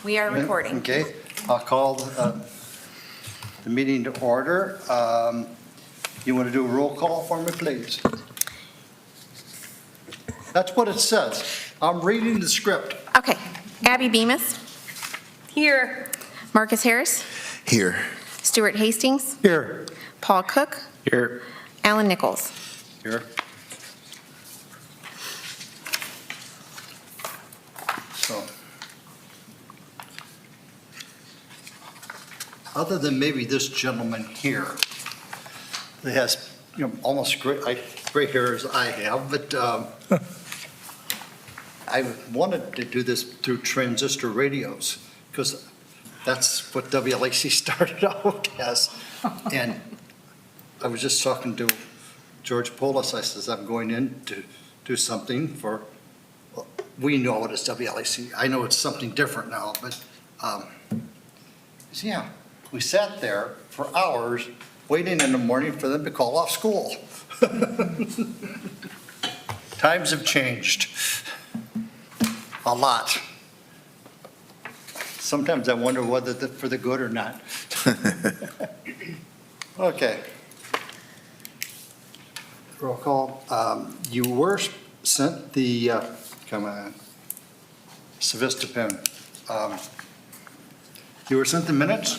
We are recording. Okay, I'll call the meeting to order. You want to do a roll call for me, please? That's what it says. I'm reading the script. Okay. Abby Bemis. Here. Marcus Harris. Here. Stuart Hastings. Here. Paul Cook. Here. Alan Nichols. Here. So, other than maybe this gentleman here, that has, almost gray hair as I have, but I wanted to do this through transistor radios, because that's what WLAC started out as. And I was just talking to George Polis. I says, I'm going in to do something for, well, we know it is WLAC. I know it's something different now, but, so yeah, we sat there for hours waiting in the morning for them to call off school. Times have changed a lot. Sometimes I wonder whether for the good or not. Okay. Roll call. You were sent the, come on, Savista pen. You were sent the minutes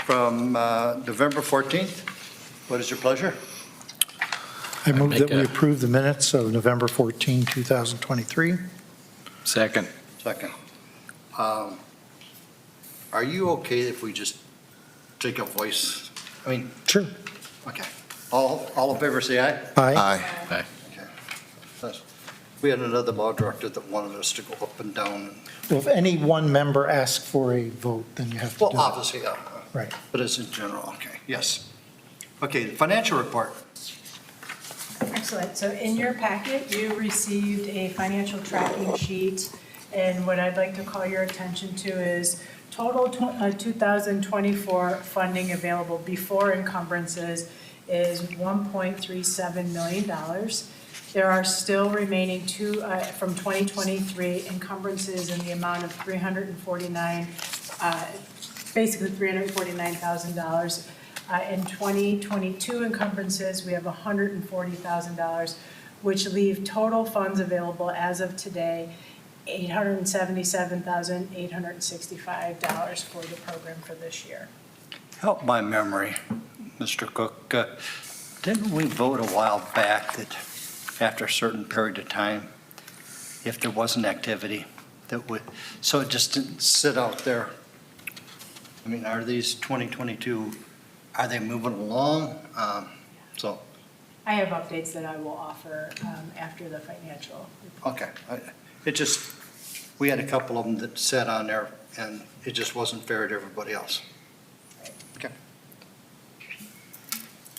from November 14th. What is your pleasure? I move that we approve the minutes of November 14, 2023. Second. Second. Are you okay if we just take a voice? I mean, Sure. okay. All in favor, say aye. Aye. Aye. Okay. We had another law director that wanted us to go up and down. Well, if any one member asks for a vote, then you have to Well, do it. obviously, yeah. Right. But it's in general, okay, yes. Okay, the financial report. Excellent. So in your packet, you received a financial tracking sheet, and what I'd like to call your attention to is total 2024 funding available before encumbrances is $1.37 million. There are still remaining from 2023 encumbrances in the amount of basically $349,000. In 2022 encumbrances, we have $140,000, which leave total funds available as of today, $877,865 for the program for this year. Help my memory, Mr. Cook. Didn't we vote a while back that after a certain period of time, if there was an activity that would, so it just didn't sit out there? I mean, are these 2022, are they moving along? So, I have updates that I will offer after the financial report. okay. It just, we had a couple of them that sat on there and it just wasn't fair to everybody else. Okay.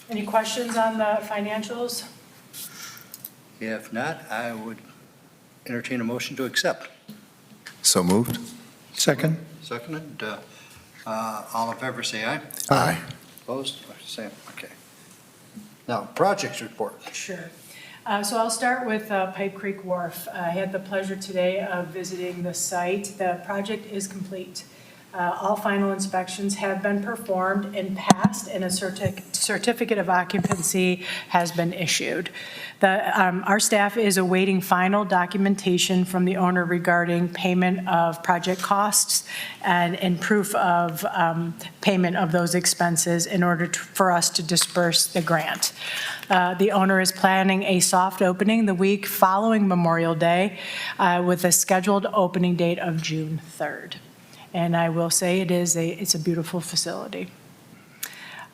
Any questions on the financials? If not, I would entertain a motion to accept. So moved. Second? Seconded. All in favor, say aye. Aye. Opposed? Same. Okay. Now, projects report. Sure. So I'll start with Pipe Creek Wharf. I had the pleasure today of visiting the site. The project is complete. All final inspections have been performed and passed, and a certificate of occupancy has been issued. Our staff is awaiting final documentation from the owner regarding payment of project costs and proof of payment of those expenses in order for us to disperse the grant. The owner is planning a soft opening the week following Memorial Day with a scheduled opening date of June 3rd. And I will say it's a beautiful facility.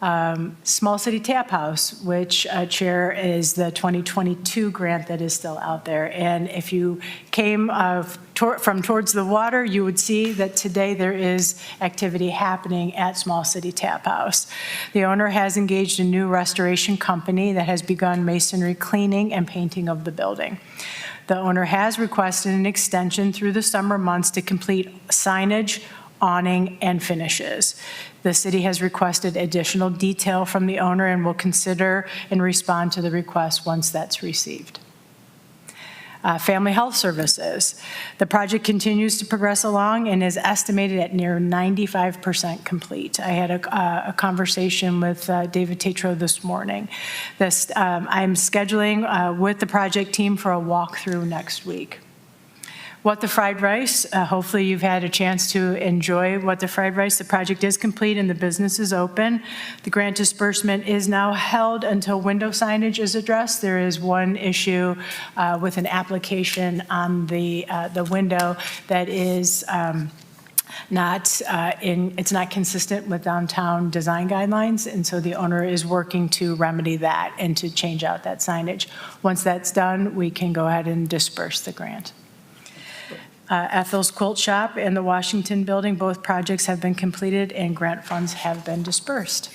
Small City Tap House, which Chair is the 2022 grant that is still out there. And if you came from towards the water, you would see that today there is activity happening at Small City Tap House. The owner has engaged a new restoration company that has begun masonry cleaning and painting of the building. The owner has requested an extension through the summer months to complete signage, awning, and finishes. The city has requested additional detail from the owner and will consider and respond to the request once that's received. Family Health Services. The project continues to progress along and is estimated at near 95% complete. I had a conversation with David Tatro this morning. I'm scheduling with the project team for a walkthrough next week. What the Fried Rice, hopefully you've had a chance to enjoy What the Fried Rice. The project is complete and the business is open. The grant disbursement is now held until window signage is addressed. There is one issue with an application on the window that is it's not consistent with downtown design guidelines, and so the owner is working to remedy that and to change out that signage. Once that's done, we can go ahead and disperse the grant. Ethel's Quilt Shop and the Washington Building, both projects have been completed and grant funds have been dispersed.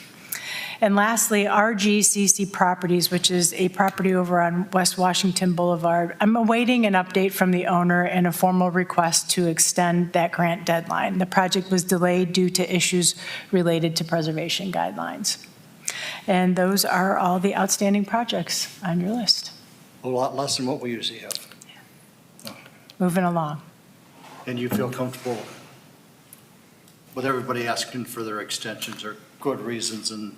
And lastly, RGCC Properties, which is a property over on West Washington Boulevard. I'm awaiting an update from the owner and a formal request to extend that grant deadline. The project was delayed due to issues related to preservation guidelines. And those are all the outstanding projects on your list. A lot less than what we usually have. Moving along. And you feel comfortable with everybody asking for their extensions or good reasons and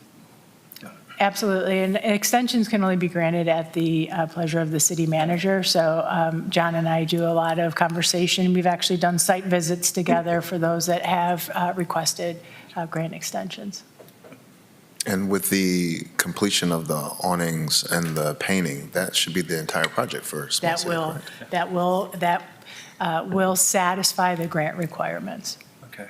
Absolutely, and extensions can only be granted at the pleasure of the city manager. So John and I do a lot of conversation. We've actually done site visits together for those that have requested grant extensions. And with the completion of the awnings and the painting, that should be the entire project for Small City, correct? That will satisfy the grant requirements. okay.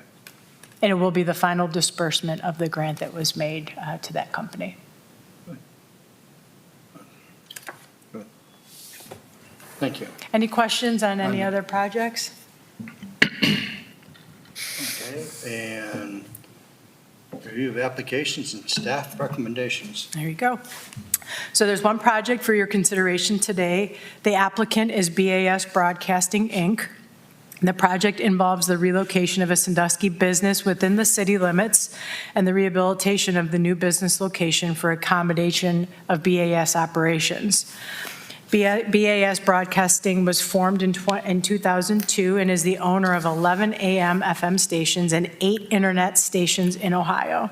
And it will be the final disbursement of the grant that was made to that company. Thank you. Any questions on any other projects? Okay, and review of applications and staff recommendations. There you go. So there's one project for your consideration today. The applicant is BAS Broadcasting, Inc. The project involves the relocation of a Sandusky business within the city limits and the rehabilitation of the new business location for accommodation of BAS operations. BAS Broadcasting was formed in 2002 and is the owner of 11 AM FM stations and 8 internet stations in Ohio.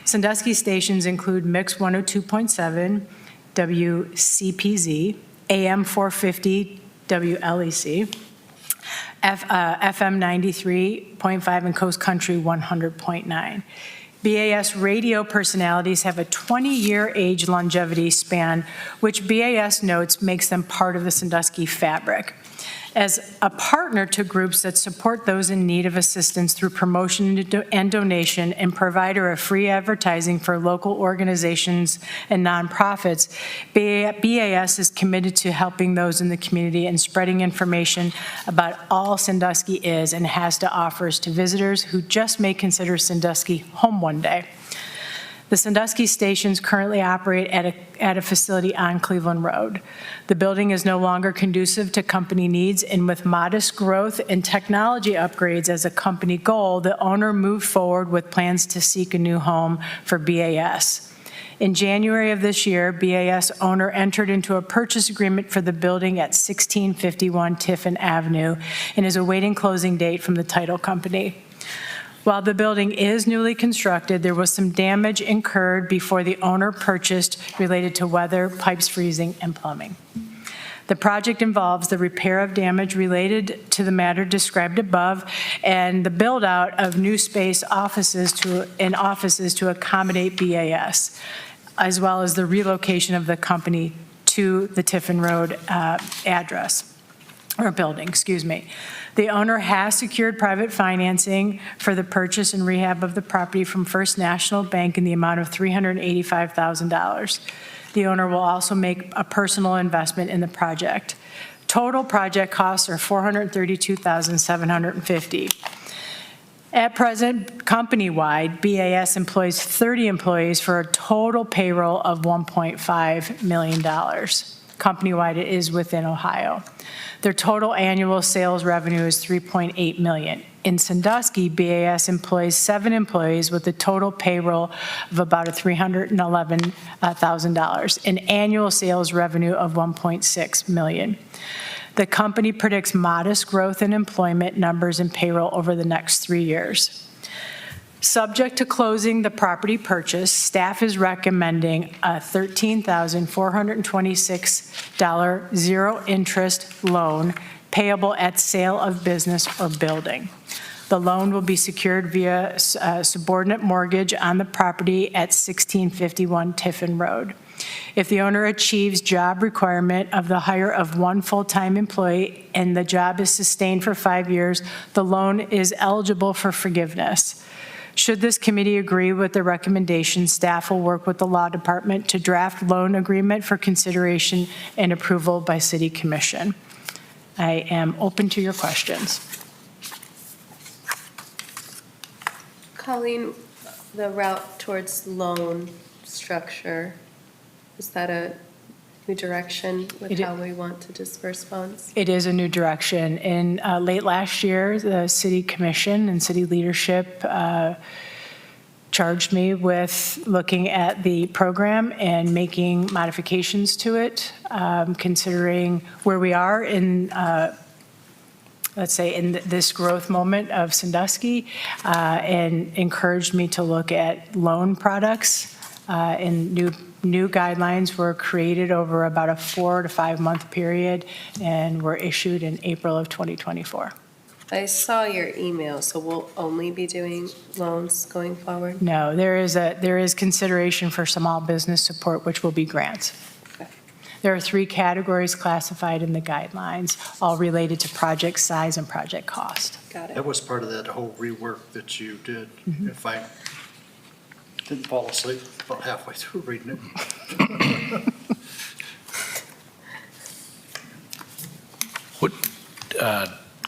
Sandusky stations include Mix 102.7, WCPZ, AM 450, WLEC, FM 93.5, and Coast Country 100.9. BAS radio personalities have a 20-year age longevity span, which BAS notes makes them part of the Sandusky fabric. As a partner to groups that support those in need of assistance through promotion and donation and provider of free advertising for local organizations and nonprofits, BAS is committed to helping those in the community and spreading information about all Sandusky is and has to offer to visitors who just may consider Sandusky home one day. The Sandusky stations currently operate at a facility on Cleveland Road. The building is no longer conducive to company needs, and with modest growth and technology upgrades as a company goal, the owner moved forward with plans to seek a new home for BAS. In January of this year, BAS owner entered into a purchase agreement for the building at 1651 Tiffin Avenue and is awaiting closing date from the title company. While the building is newly constructed, there was some damage incurred before the owner purchased related to weather, pipes freezing, and plumbing. The project involves the repair of damage related to the matter described above and the build-out of new space offices to accommodate BAS, as well as the relocation of the company to the Tiffin Road building. The owner has secured private financing for the purchase and rehab of the property from First National Bank in the amount of $385,000. The owner will also make a personal investment in the project. Total project costs are $432,750. At present, company-wide, BAS employs 30 employees for a total payroll of $1.5 million. Company-wide, it is within Ohio. Their total annual sales revenue is $3.8 million. In Sandusky, BAS employs 7 employees with a total payroll of about $311,000, an annual sales revenue of $1.6 million. The company predicts modest growth in employment numbers and payroll over the next 3 years. Subject to closing the property purchase, staff is recommending a $13,426 zero-interest loan payable at sale of business or building. The loan will be secured via subordinate mortgage on the property at 1651 Tiffin Road. If the owner achieves job requirement of the hire of one full-time employee and the job is sustained for 5 years, the loan is eligible for forgiveness. Should this committee agree with the recommendation, staff will work with the law department to draft loan agreement for consideration and approval by City Commission. I am open to your questions. Colleen, the route towards loan structure, is that a new direction with It is. how we want to disperse funds? It is a new direction. In late last year, the City Commission and city leadership charged me with looking at the program and making modifications to it, considering where we are in, let's say, in this growth moment of Sandusky, and encouraged me to look at loan products. And new guidelines were created over about a 4 to 5 month period and were issued in April of 2024. I saw your email, so we'll only be doing loans going forward? No, there is consideration for small business support, which will be grants. Okay. There are 3 categories classified in the guidelines, all related to project size and project cost. Got it. That was part of that whole rework that you did. If I didn't fall asleep about halfway through reading it. What,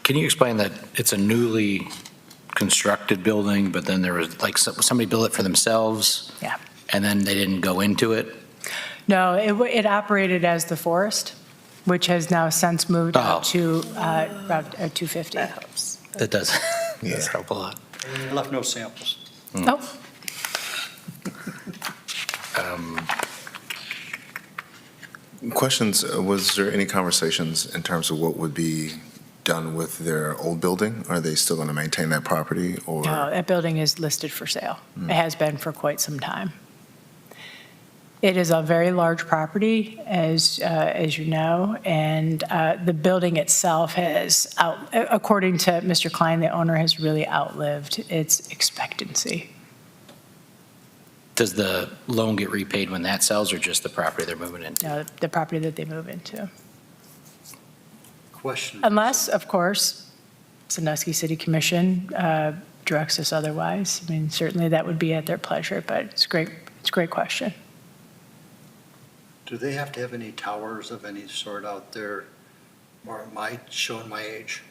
can you explain that it's a newly constructed building, but then there was, like, somebody built it for themselves? Yeah. And then they didn't go into it? No, it operated as the Forest, which has now since moved out to Route 250. That helps. That does, does help a lot. I left no samples. Oh, Questions, was there any conversations in terms of what would be done with their old building? Are they still going to maintain that property, or? no, that building is listed for sale. It has been for quite some time. It is a very large property, as you know, and the building itself has, according to Mr. Klein, the owner has really outlived its expectancy. Does the loan get repaid when that sells, or just the property they're moving into? The property that they move into. Question. Unless, of course, Sandusky City Commission directs us otherwise. I mean, certainly that would be at their pleasure, but it's a great question. Do they have to have any towers of any sort out there? Or am I showing my age?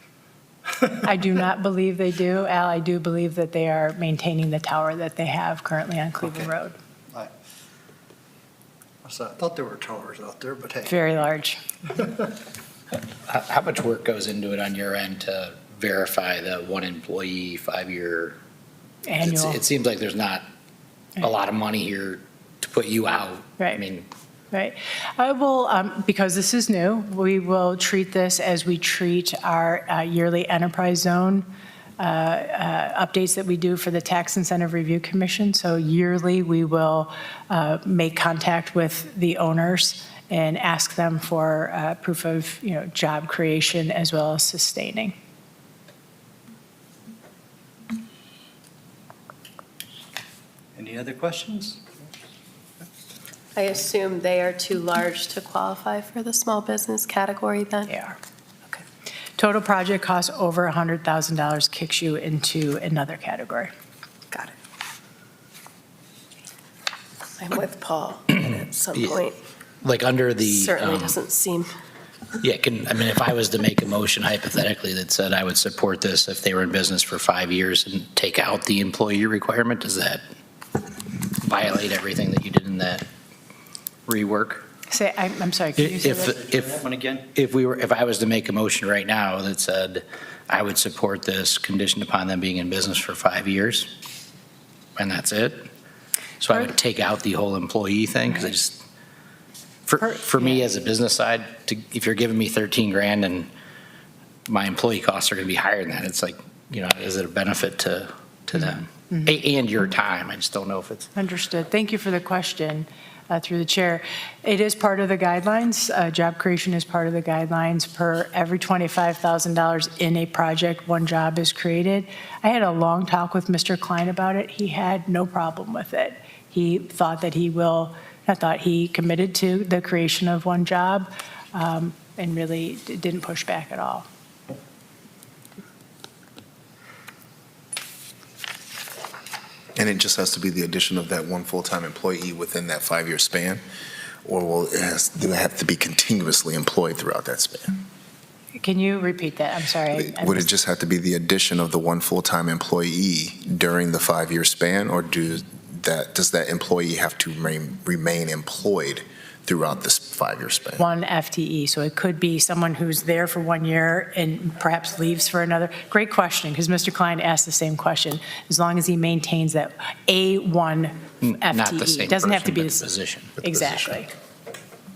I do not believe they do. Al, I do believe that they are maintaining the tower that they have currently on Cleveland Okay. Road. I thought there were towers out there, but hey. Very large. How much work goes into it on your end to verify the one employee 5-year? Annual. It seems like there's not a lot of money here to put you out. Right. I mean, Right. I will, because this is new, we will treat this as we treat our yearly enterprise zone updates that we do for the Tax Incentive Review Commission. So yearly, we will make contact with the owners and ask them for proof of, job creation as well as sustaining. Any other questions? I assume they are too large to qualify for the small business category then? They are. Okay. Total project cost over $100,000 kicks you into another category. Got it. I'm with Paul, and at some Yeah. point, like under the. certainly doesn't seem, Yeah, if I was to make a motion hypothetically that said I would support this if they were in business for 5 years and take out the employee requirement, does that violate everything that you did in that rework? I'm sorry, could you say that? That one again? If I was to make a motion right now that said I would support this conditioned upon them being in business for 5 years, and that's it? So I would take out the whole employee thing, because For me as a business side, if you're giving me 13 grand and my employee costs are going to be higher than that, it's like, is it a benefit to them? And your time, I just don't know if it's. Understood. Thank you for the question through the chair. It is part of the guidelines. Job creation is part of the guidelines. Per every $25,000 in a project, one job is created. I had a long talk with Mr. Klein about it. He had no problem with it. He thought that he committed to the creation of one job and really didn't push back at all. And it just has to be the addition of that one full-time employee within that 5-year span? Or do they have to be continuously employed throughout that span? Can you repeat that? I'm sorry. Would it just have to be the addition of the one full-time employee during the 5-year span? Or does that employee have to remain employed throughout this 5-year span? One FTE, so it could be someone who's there for 1 year and perhaps leaves for another. Great question, because Mr. Klein asked the same question. As long as he maintains that A1 FTE. Not the same Doesn't have to person, be but the the position. Exactly.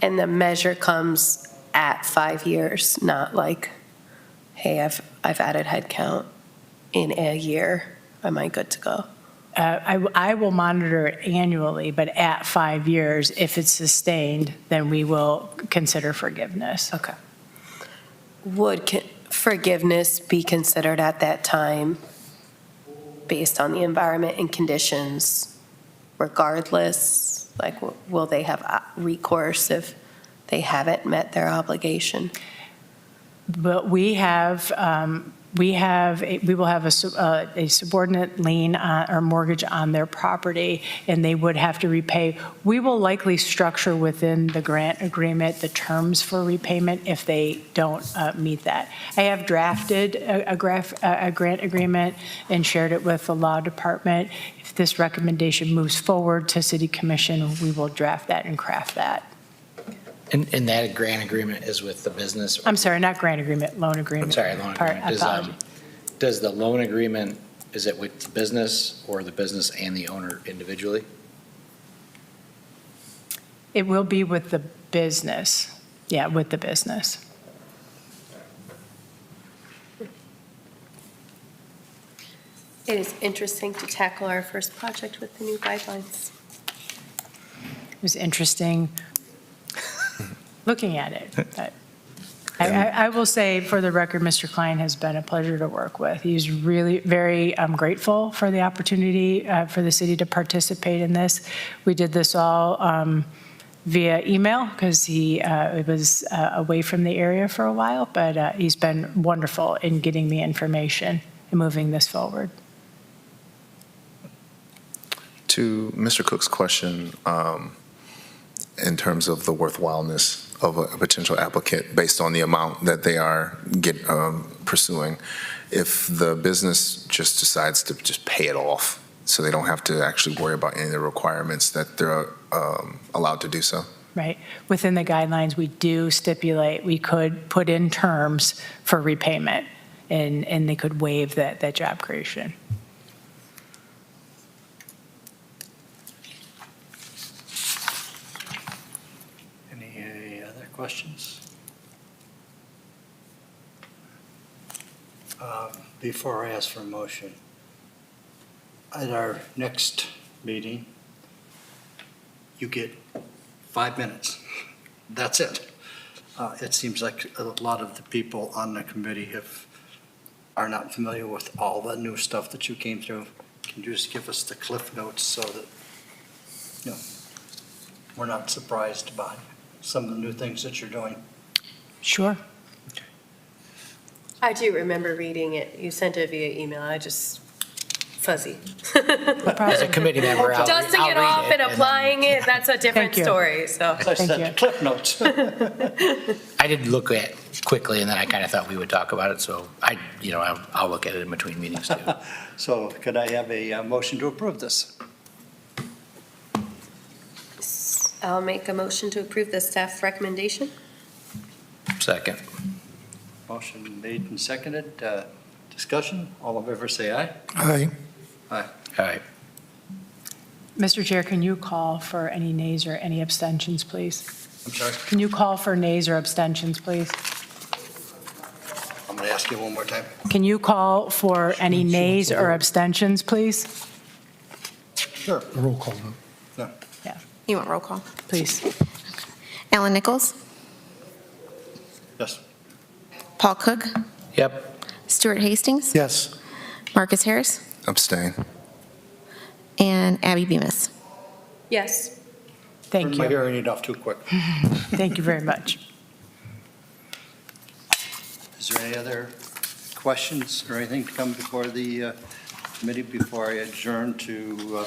And the measure comes at 5 years, not like, hey, I've added headcount in a year. Am I good to go? I will monitor it annually, but at 5 years, if it's sustained, then we will consider forgiveness. Okay. Would forgiveness be considered at that time based on the environment and conditions regardless? Like, will they have recourse if they haven't met their obligation? But we will have a subordinate lien or mortgage on their property, and they would have to repay. We will likely structure within the grant agreement the terms for repayment if they don't meet that. I have drafted a grant agreement and shared it with the law department. If this recommendation moves forward to City Commission, we will draft that and craft that. And that grant agreement is with the business? I'm sorry, not grant agreement, loan agreement. I'm sorry, loan agreement. Does the loan agreement, is it with the business or the business and the owner individually? It will be with the business. Yeah, with the business. It is interesting to tackle our first project with the new guidelines. It was interesting looking at it. But I will say, for the record, Mr. Klein has been a pleasure to work with. He's really very grateful for the opportunity for the city to participate in this. We did this all via email because he was away from the area for a while, but he's been wonderful in getting the information and moving this forward. To Mr. Cook's question, in terms of the worthwhileness of a potential applicant based on the amount that they are pursuing, if the business just decides to just pay it off so they don't have to actually worry about any of the requirements, that they're allowed to do so? Right. Within the guidelines, we do stipulate we could put in terms for repayment, and they could waive that job creation. Any other questions? Before I ask for a motion, at our next meeting, you get 5 minutes. That's it. It seems like a lot of the people on the committee are not familiar with all the new stuff that you came through. Can you just give us the cliff notes so that, we're not surprised by some of the new things that you're doing? Sure. I do remember reading it. You sent it via email. I just fuzzy. As a committee member, I'll Dusting I'll it read off and then- applying it, that's a different Thank you. story, so. As I Thank said, you. the cliff notes. I did look at it quickly, and then I kind of thought we would talk about it, so I'll look at it in between meetings too. So could I have a motion to approve this? I'll make a motion to approve the staff recommendation. Second. Motion made and seconded. Discussion? All in favor, say aye. Aye. All right. Mr. Chair, can you call for any nays or any abstentions, please? I'm sorry, Can you call for nays or abstentions, please? I'm going to ask you one more time. Can you call for any nays or abstentions, please? Sure. A roll call vote. You want roll call? Please. Alan Nichols, Yes. Paul Cook, Yep. Stuart Hastings, Yes. Marcus Harris, Abstain. and Abby Bemis. Yes. Thank Turned my you. hearing aid off too quick. Thank you very much. Is there any other questions or anything to come before the committee before I adjourn to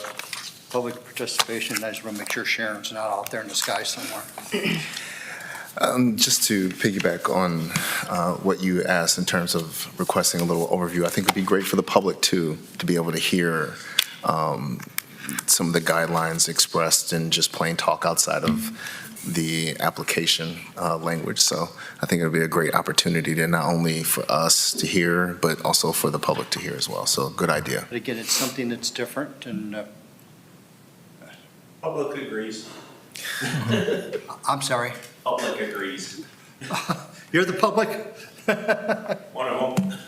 public participation? I just want to make sure Sharon's not out there in the sky somewhere. Just to piggyback on what you asked in terms of requesting a little overview, I think it'd be great for the public too, to be able to hear some of the guidelines expressed in just plain talk outside of the application language. So I think it would be a great opportunity to not only for us to hear, but also for the public to hear as well. So good idea. But again, it's something that's different, and Public agrees. I'm sorry, Public agrees. you're the public? One of them.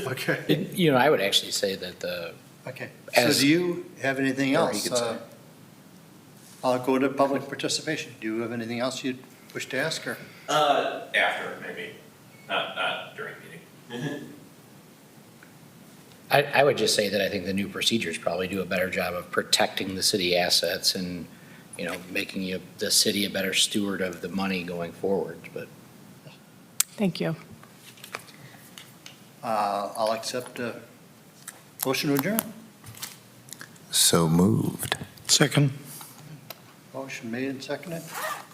Okay, You know, I would actually say that okay. So As- do you have anything Or he else? could say. I'll go to public participation. Do you have anything else you'd wish to ask her? After, maybe, not during meeting. I would just say that I think the new procedures probably do a better job of protecting the city assets and, you know, making the city a better steward of the money going forward, but. Thank you. I'll accept a motion to adjourn. So moved. Second. Motion made and seconded.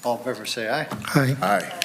All in favor, say aye. Aye. Aye.